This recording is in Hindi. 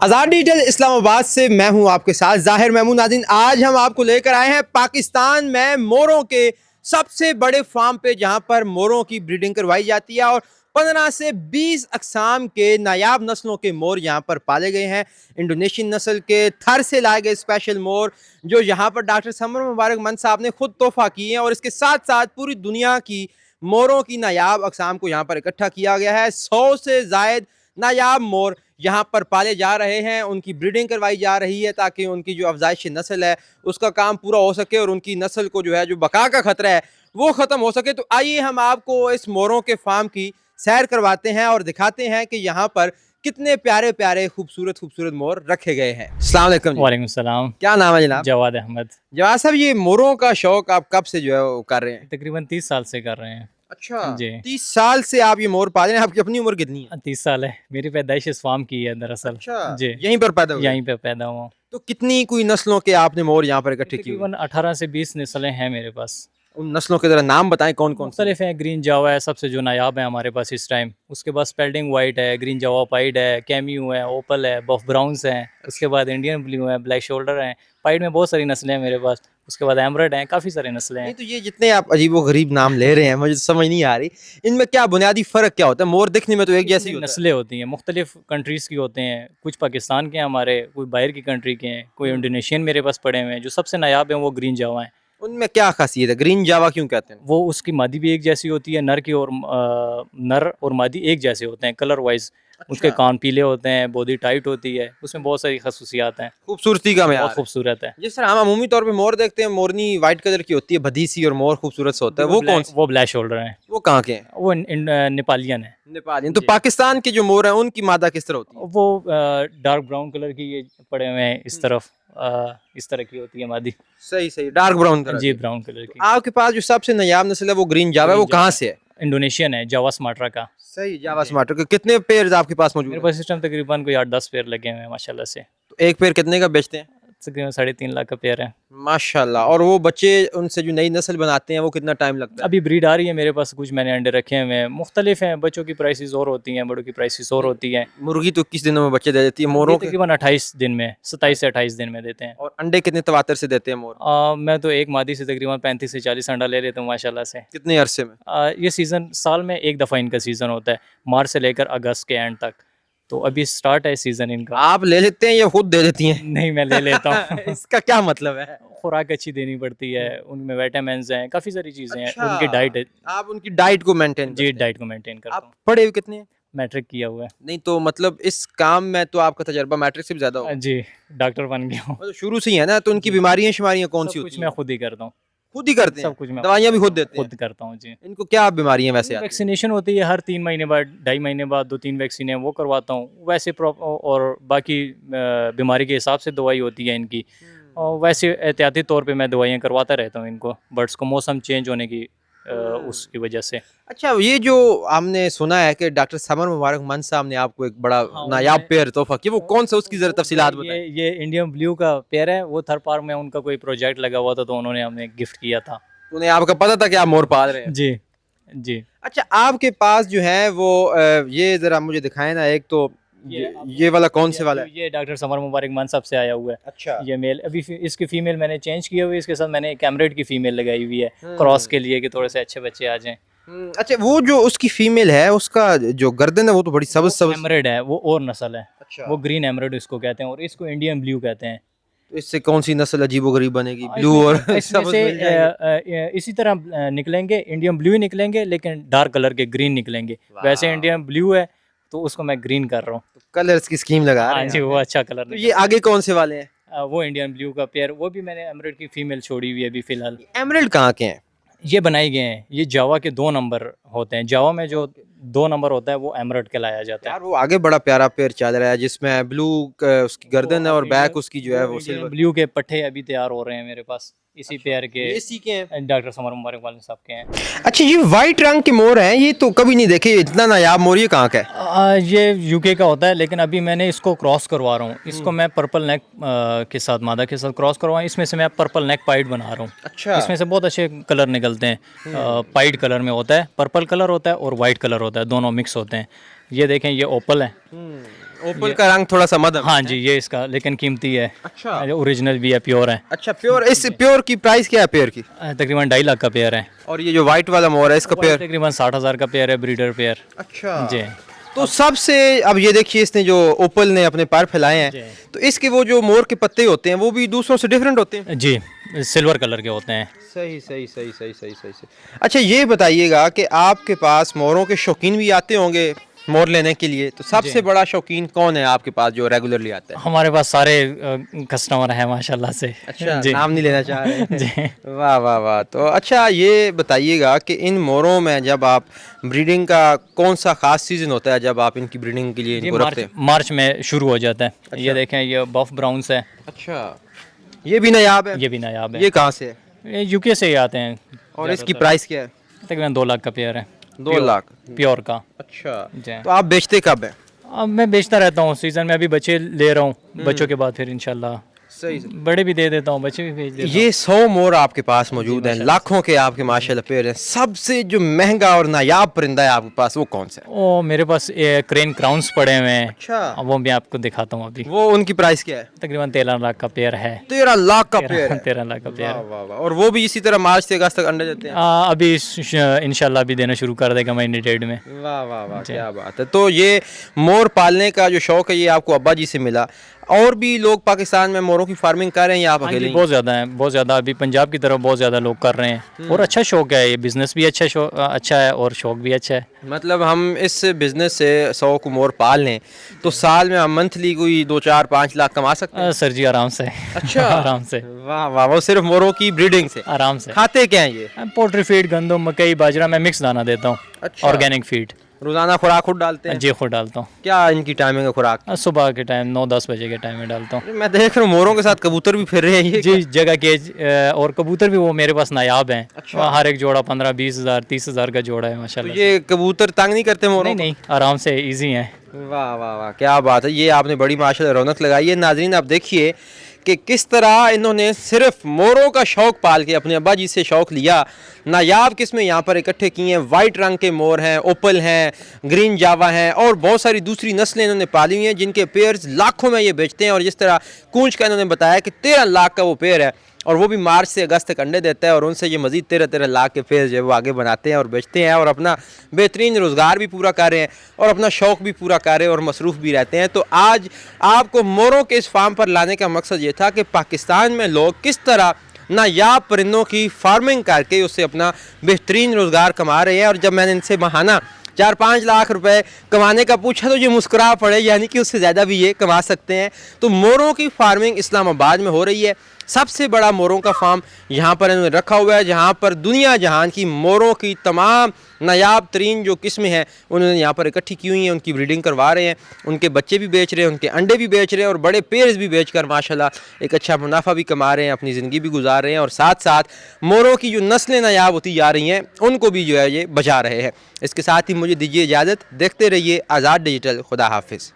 आज़ाद डिजिटल इस्लामाबाद से मैं हूं आपके साथ ज़ाहिर महमूद नाज़रीन। आज हम आपको लेकर आए हैं पाकिस्तान में मोरों के सबसे बड़े फार्म पे, जहां पर मोरों की ब्रीडिंग करवाई जाती है और 15 से 20 अकसाम के नायाब नस्लों के मोर यहाँ पर पाले गए हैं। इंडोनेशियन नस्ल के थर से लाए गए स्पेशल मोर जो यहाँ पर डॉक्टर समर मुबारक मंद साहब ने खुद तोहफा किए हैं, और इसके साथ साथ पूरी दुनिया की मोरों की नायाब अकसाम को यहाँ पर इकट्ठा किया गया है। 100 से ज़ायद नायाब मोर यहाँ पर पाले जा रहे हैं, उनकी ब्रीडिंग करवाई जा रही है ताकि उनकी जो अफजाइश नस्ल है उसका काम पूरा हो सके और उनकी नस्ल को जो है जो बका का खतरा है वो ख़त्म हो सके। तो आइए हम आपको इस मोरों के फार्म की सैर करवाते हैं और दिखाते हैं कि यहाँ पर कितने प्यारे प्यारे खूबसूरत खूबसूरत मोर रखे गए हैं। अस्सलाम वालेकुम जी। वालेकुम सलाम। क्या नाम है जनाब? जवाद अहमद। जवाद साहब, ये मोरों का शौक आप कब से जो है वो कर रहे हैं? तकरीबन 30 साल से कर रहे हैं। अच्छा जी। 30 साल से आप ये मोर पाल रहे हैं। आपकी अपनी उम्र कितनी है? 30 साल है। मेरी पैदाइश इस फार्म की है दरअसल। अच्छा, जी, यहीं पर पैदा हुए? यहीं पे पैदा हुआ। तो कितनी कोई नस्लों के आपने मोर यहाँ पर इकट्ठे किए? तकरीबन 18 से 20 नस्लें हैं मेरे पास। उन नस्लों के जरा नाम बताएं, कौन कौन से? मुख्तलिफ हैं। ग्रीन जावा है सबसे जो नायाब है हमारे पास इस टाइम। उसके बाद स्पेल्डिंग वाइट है, ग्रीन जावा पाइड है, कैम्यू है, ओपल है, बफ ब्राउन्स हैं। उसके बाद इंडियन ब्लू है, ब्लैक शोल्डर हैं। पाइड में बहुत सारी नस्लें हैं मेरे पास। उसके बाद एमरल्ड हैं, काफ़ी सारी नस्लें हैं। नहीं, तो ये जितने आप अजीब व गरीब नाम ले रहे हैं मुझे समझ नहीं आ रही, इनमें क्या बुनियादी फ़र्क क्या होता है? मोर दिखने में तो एक जैसी होता है। नस्लें होती हैं, मुख्तलिफ कंट्रीज़ की होते हैं। कुछ पाकिस्तान के हैं हमारे, कोई बाहर की कंट्री के हैं, कोई इंडोनेशियन मेरे पास पड़े हुए हैं। जो सबसे नायाब हैं वो ग्रीन जावा हैं। उनमें क्या खासियत है? ग्रीन जावा क्यों कहते हैं? वो उसकी मादी भी एक जैसी होती है, नर और मादी एक जैसे होते हैं कलर वाइज। उसके कान पीले होते हैं, बॉडी टाइट होती है, उसमें बहुत सारी खसूसियात हैं। खूबसूरती का बहुत मेयार है। खूबसूरत है। जिस तरह हम अमूमी तौर पे मोर देखते हैं, मोरनी वाइट कलर की होती है, भदी सी, और मोर खूबसूरत सा होता है, वो कौन सा? वो ब्लैक शोल्डर हैं। वो कहाँ के हैं? वो नेपालियन है। नेपाली। तो जी। पाकिस्तान के जो मोर हैं उनकी मादा किस तरह होती है? वो डार्क ब्राउन कलर की ये पड़े हुए हैं इस तरफ। इस तरह की होती है मादी। सही सही, डार्क ब्राउन कलर जी, की। ब्राउन कलर की। आपके पास जो सबसे नायाब नस्ल है वो ग्रीन जावा है, वो ग्रीन कहाँ जावा। से है? इंडोनेशियन है, जावा स्मार्ट्रा का। सही, जावा स्मार्टर के कितने पेयर आपके पास मौजूद मेरे हैं? पास सिस्टम तकरीबन कोई 8-10 पेयर लगे हुए हैं माशाल्लाह से। तो एक पेयर कितने का बेचते हैं? तकरीबन 3.5 लाख का पेयर है। माशाल्लाह। और वो बच्चे उनसे जो नई नस्ल बनाते हैं वो कितना टाइम लगता है? अभी ब्रीड आ रही है मेरे पास, कुछ मैंने अंडे रखे हुए हैं। मुख्तलिफ हैं, बच्चों की प्राइसेस और होती हैं, बड़ों की प्राइसेस और होती हैं। मुर्गी तो किस दिनों में बच्चे दे देती है मोरों के? तकरीबन 28 दिन में, 27 से 28 दिन में देते हैं। और अंडे कितने तवातर से देते हैं मोर? मैं तो एक मादी से तकरीबन 35 से 40 अंडा ले लेता हूँ माशाल्लाह से। कितने अरसे में? ये सीज़न साल में एक दफ़ा इनका सीज़न होता है, मार्च से लेकर अगस्त के एंड तक। तो अभी स्टार्ट है सीज़न इनका। आप ले लेते हैं या खुद दे देती हैं? नहीं, मैं ले लेता हूँ। इसका क्या मतलब है? खुराक अच्छी देनी पड़ती है, उनमें विटामिन्स हैं, काफ़ी सारी चीज़ें हैं। अच्छा, उनकी डाइट है। आप उनकी डाइट को मेंटेन जी, करते हैं। डाइट को मेंटेन करता आप हूँ। पढ़े हुए कितने हैं? मैट्रिक किया हुआ है। नहीं, तो मतलब इस काम में तो आपका तजर्बा मैट्रिक से भी ज्यादा होगा। जी, डॉक्टर बन गया हूँ। मतलब शुरू से ही है ना, तो उनकी बीमारियां शिमारियां कौन सी सब होती कुछ हैं? मैं खुद ही करता हूँ। खुद ही करते हैं? सब कुछ मैं दवाइयां भी खुद देते हैं? खुद करता हूँ। जी। इनको क्या बीमारियां वैसे आती हैं? वैक्सीनेशन होती है हर 3 महीने बाद, 2.5 महीने बाद 2-3 वैक्सीन है वो करवाता हूँ। वैसे और बाकी बीमारी के हिसाब से दवाई होती है इनकी। और वैसे एहतियाती तौर पे मैं दवाइयाँ करवाता रहता हूँ इनको, बर्ड्स को मौसम चेंज होने की उसकी वजह से। अच्छा, ये जो हमने सुना है कि डॉक्टर समर मुबारक मंद साहब ने आपको एक बड़ा हाँ, नायाब उन्होंने- पेयर तोहफा किया, वो कौन सा, उसकी जरा तफसीलात बताएं। ये इंडियन ब्लू का पेयर है। वो थर पार्क में उनका कोई प्रोजेक्ट लगा हुआ था तो उन्होंने हमें गिफ्ट किया था। उन्हें आपका पता था कि आप मोर पाल रहे हैं? जी, जी। अच्छा, आपके पास जो है वो ये जरा मुझे दिखाएं ना, एक तो ये वाला कौन से वाला है? ये डॉक्टर समर मुबारक मान साहब से आया हुआ है। अच्छा। ये मेल अभी इसकी फीमेल मैंने चेंज की हुई है। इसके साथ मैंने एक एमरेड की फीमेल लगाई हुई है क्रॉस के लिए कि थोड़े से अच्छे बच्चे आ जाएं। अच्छा, वो जो उसकी फीमेल है उसका जो गर्दन है वो तो बड़ी सब्ज सब्ज। एमरेड है वो, और नस्ल है। अच्छा। वो ग्रीन एमरेड इसको कहते हैं और इसको इंडियन ब्लू कहते हैं। तो इससे कौन सी नस्ल अजीबोगरीब बनेगी? ब्लू इसमें और इसमें सब्ज से मिल जाएंगे? इसी तरह निकलेंगे, इंडियन ब्लू ही निकलेंगे लेकिन डार्क कलर के ग्रीन निकलेंगे। वैसे इंडियन ब्लू है तो उसको मैं ग्रीन कर रहा हूँ। तो कलर्स की स्कीम लगा रहे हाँ हैं जी, आप। वो अच्छा कलर तो ये आगे कौन से वाले हैं? वो इंडियन ब्लू का पेयर, वो भी मैंने एमरेड की फीमेल छोड़ी हुई है अभी फिलहाल। एमरल्ड कहाँ के हैं? ये बनाए गए हैं। ये जावा के 2 नंबर होते हैं। जावा में जो 2 नंबर होता है वो एमरेड कहलाया जाता है। यार वो आगे बड़ा प्यारा पेयर चल रहा है जिसमें ब्लू उसकी गर्दन है और बैक उसकी जो है वो सिल्वर। ब्लू के पट्टे अभी तैयार हो रहे हैं मेरे पास, इसी पेयर के। ये सी के हैं? डॉक्टर समर मुबारक वाले साहब के हैं। अच्छा, ये वाइट रंग के मोर हैं, ये तो कभी नहीं देखे, इतना नायाब मोर ये कहाँ का है? ये यूके का होता है लेकिन अभी मैंने इसको क्रॉस करवा रहा हूँ। इसको मैं पर्पल नेक के साथ, मादा के साथ क्रॉस करवाऊँ। इसमें से मैं पर्पल नेक पाइड बना रहा हूँ। अच्छा। इसमें से बहुत अच्छे कलर निकलते हैं। पाइड कलर में होता है, पर्पल कलर होता है और वाइट कलर होता है, दोनों मिक्स होते हैं। ये देखें, ये ओपल है। ओपल का रंग थोड़ा सा मध्यम। हाँ जी, ये इसका लेकिन कीमती है। अच्छा ओरिजिनल भी है, प्योर है। अच्छा, प्योर। इस प्योर की प्राइस क्या है पेयर की? तकरीबन 2.5 लाख का पेयर है। और ये जो व्हाइट वाला मोर है इसका पेयर? तकरीबन 60,000 का पेयर है, ब्रीडर पेयर। अच्छा जी। तो सबसे, अब ये देखिए इसने जो ओपल ने अपने पर फैलाए हैं, तो इसके वो जो मोर के पत्ते होते हैं वो भी दूसरों से डिफरेंट होते हैं? जी, सिल्वर कलर के होते हैं। सही सही सही सही सही सही सही। अच्छा ये बताइएगा कि आपके पास मोरों के शौकीन भी आते होंगे मोर लेने के लिए, तो सबसे बड़ा शौकीन कौन है आपके पास जो रेगुलरली आता है? हमारे पास सारे कस्टमर हैं माशाल्लाह से। अच्छा, जी। नाम नहीं लेना चाह रहे हैं। जी। वाह वाह वाह। तो अच्छा ये बताइएगा कि इन मोरों में जब आप ब्रीडिंग का कौन सा खास सीजन होता है जब आप इनकी ब्रीडिंग के लिए ये इनको रखते हैं? मार्च में शुरू हो जाता है। ये देखें, ये बफ ब्राउन्स है। अच्छा, ये भी नायाब है? ये भी नायाब है। ये कहाँ से है? ये यूके से ही आते हैं। और इसकी प्राइस क्या है? तकरीबन 2 लाख का पेयर है। 2 लाख प्योर का। अच्छा, जी। तो आप बेचते कब है? अब मैं बेचता रहता हूँ सीजन में, अभी बच्चे ले रहा हूँ। बच्चों के बाद फिर इंशाल्लाह सही। बड़े भी दे देता हूँ, बच्चे भी भेज देता हूँ। ये 100 मोर आपके पास मौजूद हैं, लाखों के आपके माशाल्लाह पेड़ हैं। सबसे जो महंगा और नायाब परिंदा है आपके पास वो कौन सा है? ओ, मेरे पास क्रेन क्राउन्स पड़े हुए हैं। अच्छा, अब वो मैं आपको दिखाता हूँ अभी। वो उनकी प्राइस क्या है? तकरीबन 13 लाख का पेयर है। 13 लाख का पेड़ है? 13 लाख का पेयर वाह वाह वाह। और वो भी इसी तरह मार्च से अगस्त तक अंडे देते हैं? अभी इंशाल्लाह भी देना शुरू कर देगा महीने डेढ़ में। वाह वाह वाह, क्या बात है। तो ये मोर पालने का जो शौक है ये आपको अब्बा जी से मिला, और भी लोग पाकिस्तान में मोरों की फार्मिंग कर रहे हैं या आप हाँ अकेले जी, ही? बहुत ज़्यादा है, बहुत ज़्यादा। अभी पंजाब की तरफ बहुत ज़्यादा लोग कर रहे हैं और अच्छा शौक है ये। बिजनेस भी अच्छा है और शौक भी अच्छा है। मतलब हम इस बिजनेस से 100 को मोर पाल लें तो साल में हम मंथली कोई 2 4 5 लाख कमा सकते हैं? सर जी, आराम से। अच्छा आराम से। वाह वाह, वो सिर्फ मोरों की ब्रीडिंग से? आराम से। खाते क्या हैं ये? पोल्ट्री फीड, गंदम, मकई, बाजरा, मैं मिक्स दाना देता हूँ। अच्छा। Organic feed. रोजाना खुराक खुद डालते हैं? जी, खुद डालता हूँ। क्या इनकी टाइमिंग है खुराक? सुबह के टाइम 9-10 बजे के टाइम में डालता हूँ। मैं देख रहा हूँ मोरों के साथ कबूतर भी फिर रहे हैं ये। जी, जगह केज और कबूतर भी वो मेरे पास नायाब हैं। अच्छा। हर एक जोड़ा 15-20 हज़ार 30 हज़ार का जोड़ा है तो माशाल्लाह। ये कबूतर तंग नहीं करते मोरों नहीं नहीं, आराम से, इजी हैं। को? वाह वाह वाह, क्या बात है। ये आपने बड़ी माशाल्लाह रौनक लगाई है। नाज़रीन आप देखिए कि किस तरह इन्होंने सिर्फ मोरों का शौक पाल के अपने अब्बा जी से शौक लिया। नायाब किस्में यहाँ पर इकट्ठे की हैं। वाइट रंग के मोर हैं, ओपल हैं, ग्रीन जावा हैं और बहुत सारी दूसरी नस्लें इन्होंने पाली हुई हैं जिनके पेयर्स लाखों में ये बेचते हैं। और जिस तरह कूंच का इन्होंने बताया कि 13 लाख का वो पेयर है और वो भी मार्च से अगस्त तक अंडे देता है और उनसे ये मज़ीद 13-13 लाख के पेयर जो है वो आगे बनाते हैं और बेचते हैं और अपना बेहतरीन रोज़गार भी पूरा कर रहे हैं और अपना शौक़ भी पूरा कर रहे हैं और मसरूफ़ भी रहते हैं। तो आज आपको मोरों के इस फार्म पर लाने का मकसद ये था कि पाकिस्तान में लोग किस तरह नायाब परिंदों की फार्मिंग करके उससे अपना बेहतरीन रोज़गार कमा रहे हैं। और जब मैंने इनसे महाना 4-5 लाख रुपए कमाने का पूछा तो ये मुस्कुरा पड़े, यानी कि उससे ज़्यादा भी ये कमा सकते हैं। तो मोरों की फार्मिंग इस्लामाबाद में हो रही है। सबसे बड़ा मोरों का फार्म यहाँ पर इन्होंने रखा हुआ है जहाँ पर दुनिया जहान की मोरों की तमाम नायाब तरीन जो किस्में हैं उन्होंने यहाँ पर इकट्ठी की हुई हैं। उनकी ब्रीडिंग करवा रहे हैं, उनके बच्चे भी बेच रहे हैं, उनके अंडे भी बेच रहे हैं और बड़े पेयर्स भी बेचकर माशाल्लाह एक अच्छा मुनाफा भी कमा रहे हैं, अपनी ज़िंदगी भी गुजार रहे हैं और साथ साथ मोरों की जो नस्लें नायाब होती जा रही हैं उनको भी जो है ये बचा रहे हैं। इसके साथ ही मुझे दीजिए इजाज़त। देखते रहिए आज़ाद डिजिटल। खुदा हाफिज़।